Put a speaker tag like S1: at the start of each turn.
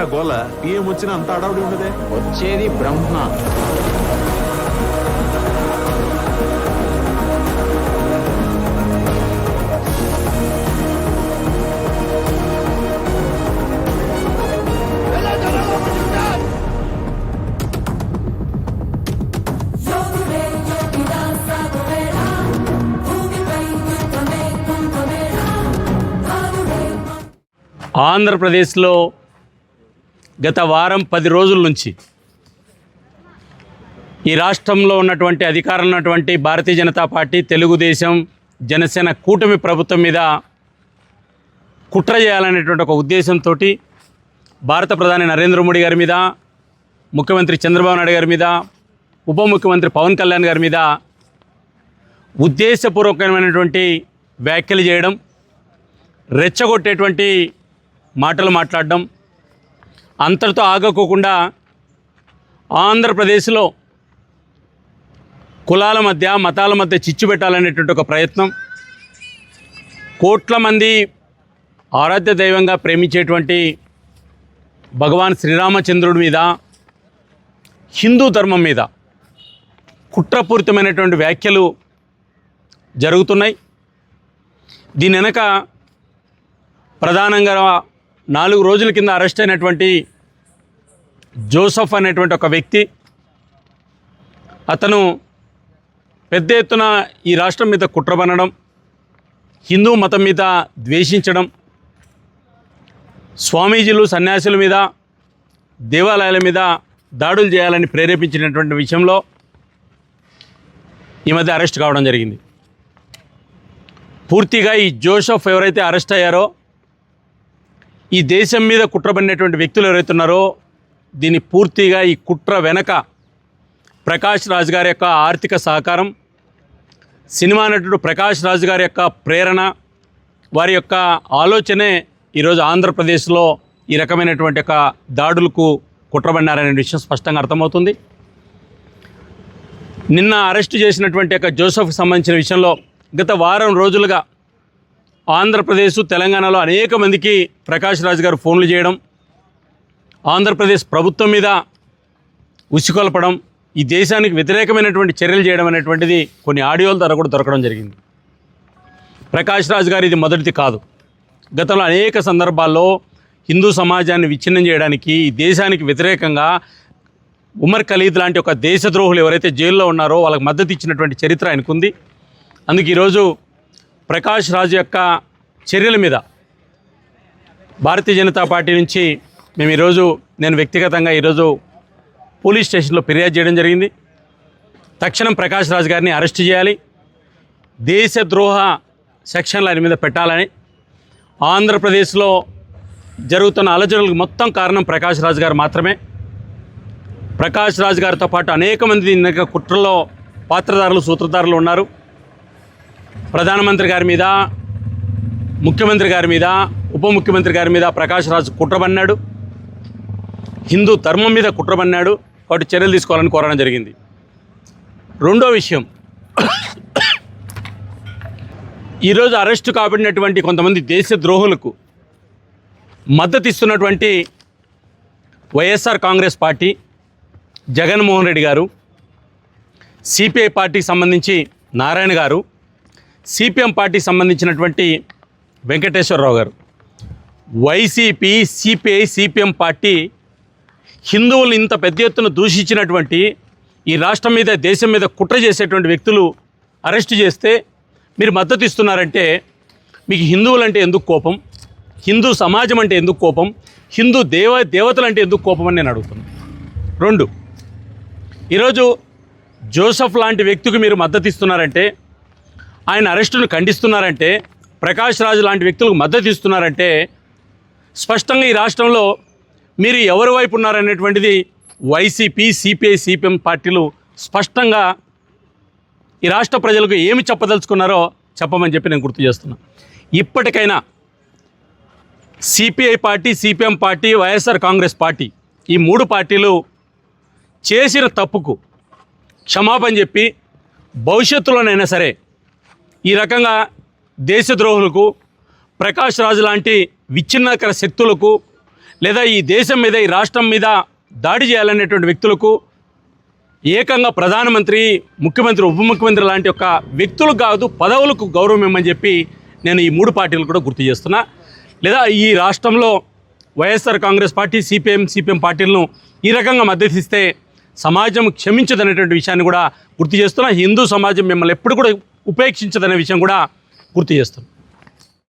S1: ఆ గోల? పిఎం వచ్చిన అంత అడవుడి ఉండదే.
S2: వచ్చేది బ్రహ్మ.
S3: ఆంధ్రప్రదేశ్లో గత వారం 10 రోజుల నుంచి ఈ రాష్ట్రంలో ఉన్నటువంటి అధికారంలో ఉన్నటువంటి భారతీయ జనతా పార్టీ, తెలుగుదేశం, జనసేన కూటమి ప్రభుత్వం మీద కుట్ర చేయాలనేటువంటి ఒక ఉద్దేశంతో భారత ప్రధాని నరేంద్ర మోడీ గారి మీద, ముఖ్యమంత్రి చంద్రబాబు నాయుడు గారి మీద, ఉప ముఖ్యమంత్రి పవన్ కళ్యాణ్ గారి మీద ఉద్దేశపూర్వకమైనటువంటి వ్యాఖ్యలు చేయడం, రెచ్చగొట్టేటువంటి మాటలు మాట్లాడడం, అంతటితో ఆగకోకుండా ఆంధ్రప్రదేశ్లో కులాల మధ్య, మతాల మధ్య చిచ్చు పెట్టాలనేటువంటి ఒక ప్రయత్నం, కోట్ల మంది ఆరాధ్య దైవంగా ప్రేమించేటువంటి భగవాన్ శ్రీరామచంద్రుడి మీద, హిందూ ధర్మం మీద కుట్రపూరితమైనటువంటి వ్యాఖ్యలు జరుగుతున్నాయి. దీని వెనక ప్రధానంగా 4 రోజుల కింద అరెస్ట్ అయినటువంటి జోసెఫ్ అనేటువంటి ఒక వ్యక్తి, అతను పెద్ద ఎత్తున ఈ రాష్ట్రం మీద కుట్ర పన్నడం, హిందూ మతం మీద ద్వేషించడం, స్వామీజీలు, సన్యాసుల మీద, దేవాలయాల మీద దాడులు చేయాలని ప్రేరేపించినటువంటి విషయంలో ఈ మధ్య అరెస్ట్ కావడం జరిగింది. పూర్తిగా ఈ జోసెఫ్ ఎవరైతే అరెస్ట్ అయ్యారో, ఈ దేశం మీద కుట్రబడినటువంటి వ్యక్తులు ఎవరైతే ఉన్నారో, దీని పూర్తిగా ఈ కుట్ర వెనక ప్రకాష్ రాజ్ గారి యొక్క ఆర్థిక సహకారం, సినిమా నటుడు ప్రకాష్ రాజ్ గారి యొక్క ప్రేరణ, వారి యొక్క ఆలోచనే ఈరోజు ఆంధ్రప్రదేశ్లో ఈ రకమైనటువంటి ఒక దాడులకు కుట్రబడినారనే విషయం స్పష్టంగా అర్థమవుతుంది. నిన్న అరెస్టు చేసినటువంటి యొక్క జోసెఫ్కి సంబంధించిన విషయంలో గత వారం రోజులుగా ఆంధ్రప్రదేశ్, తెలంగాణలో అనేక మందికి ప్రకాష్ రాజ్ గారు ఫోన్లు చేయడం, ఆంధ్రప్రదేశ్ ప్రభుత్వం మీద ఉసికొల్పడం, ఈ దేశానికి వ్యతిరేకమైనటువంటి చర్యలు చేయడం అనేటువంటిది కొన్ని ఆడియోల ద్వారా కూడా దొరకడం జరిగింది. ప్రకాష్ రాజ్ గారు ఇది మొదటిది కాదు. గతంలో అనేక సందర్భాల్లో హిందూ సమాజాన్ని విచ్ఛిన్నం చేయడానికి, ఈ దేశానికి వ్యతిరేకంగా ఉమర్ ఖలీద్ లాంటి ఒక దేశద్రోహులు ఎవరైతే జైల్లో ఉన్నారో వాళ్ళకి మద్దతు ఇచ్చినటువంటి చరిత్ర ఆయనకుంది. అందుకు ఈరోజు ప్రకాష్ రాజ్ యొక్క చర్యల మీద భారతీయ జనతా పార్టీ నుంచి నేను వ్యక్తిగతంగా ఈరోజు పోలీస్ స్టేషన్లో ఫిర్యాదు చేయడం జరిగింది. తక్షణం ప్రకాష్ రాజ్ గారిని అరెస్ట్ చేయాలి, దేశద్రోహ సెక్షన్లు ఆయన మీద పెట్టాలని, ఆంధ్రప్రదేశ్లో జరుగుతున్న అలజడులకు మొత్తం కారణం ప్రకాష్ రాజ్ గారు మాత్రమే. ప్రకాష్ రాజ్ గారితో పాటు అనేక మంది దీని కుట్రలో పాత్రధారులు, సూత్రధారులు ఉన్నారు. ప్రధానమంత్రి గారి మీద, ముఖ్యమంత్రి గారి మీద, ఉప ముఖ్యమంత్రి గారి మీద ప్రకాష్ రాజ్ కుట్రబన్నాడు, హిందూ ధర్మం మీద కుట్రబన్నాడు. కాబట్టి చర్యలు తీసుకోవాలని కోరడం జరిగింది. రెండో విషయం, ఈరోజు అరెస్టు కాబడినటువంటి కొంతమంది దేశద్రోహులకు మద్దతు ఇస్తున్నటువంటి వైఎస్ఆర్ కాంగ్రెస్ పార్టీ, జగన్మోహన్ రెడ్డి గారు, సిపిఐ పార్టీకి సంబంధించి నారాయణ గారు, సిపిఎం పార్టీకి సంబంధించినటువంటి వెంకటేశ్వరరావు గారు, వైసీపీ, సిపిఐ, సిపిఎం పార్టీ హిందువులు ఇంత పెద్ద ఎత్తున దూషించినటువంటి, ఈ రాష్ట్రం మీద, దేశం మీద కుట్ర చేసేటువంటి వ్యక్తులు అరెస్టు చేస్తే మీరు మద్దతు ఇస్తున్నారంటే మీకు హిందువులంటే ఎందుకు కోపం, హిందూ సమాజం అంటే ఎందుకు కోపం, హిందూ దేవతలు అంటే ఎందుకు కోపం అని నేను అడుగుతున్నాను. 2, ఈరోజు జోసెఫ్ లాంటి వ్యక్తికి మీరు మద్దతు ఇస్తున్నారంటే, ఆయన అరెస్టును ఖండిస్తున్నారంటే, ప్రకాష్ రాజ్ లాంటి వ్యక్తులకు మద్దతు ఇస్తున్నారంటే స్పష్టంగా ఈ రాష్ట్రంలో మీరు ఎవరి వైపు ఉన్నారనేటువంటిది వైసీపీ, సిపిఐ, సిపిఎం పార్టీలు స్పష్టంగా ఈ రాష్ట్ర ప్రజలకు ఏమి చెప్పదలుచుకున్నారో చెప్పమని చెప్పి నేను గుర్తు చేస్తున్నా. ఇప్పటికైనా CPI party, CPM party, YSR Congress party, ఈ 3 పార్టీలు చేసిన తప్పుకు క్షమాపణ చెప్పి భవిష్యత్తులోనైనా సరే ఈ రకంగా దేశద్రోహులకు, ప్రకాష్ రాజ్ లాంటి విచ్ఛిన్నకర శక్తులకు, లేదా ఈ దేశం మీద ఈ రాష్ట్రం మీద దాడి చేయాలనేటువంటి వ్యక్తులకు ఏకంగా ప్రధానమంత్రి, ముఖ్యమంత్రి, ఉప ముఖ్యమంత్రి లాంటి ఒక వ్యక్తులకు కాదు పదవులకు గౌరవం ఇవ్వమని చెప్పి నేను ఈ 3 పార్టీలు కూడా గుర్తు చేస్తున్నా. లేదా ఈ రాష్ట్రంలో వైఎస్ఆర్ కాంగ్రెస్ పార్టీ, సిపిఎం పార్టీలను ఈ రకంగా మద్దతు ఇస్తే సమాజం క్షమించదనేటువంటి విషయాన్ని కూడా గుర్తు చేస్తున్నా. హిందూ సమాజం మిమ్మల్ని ఎప్పుడు కూడా ఉపేక్షించదనే విషయం కూడా గుర్తు చేస్తున్నాను.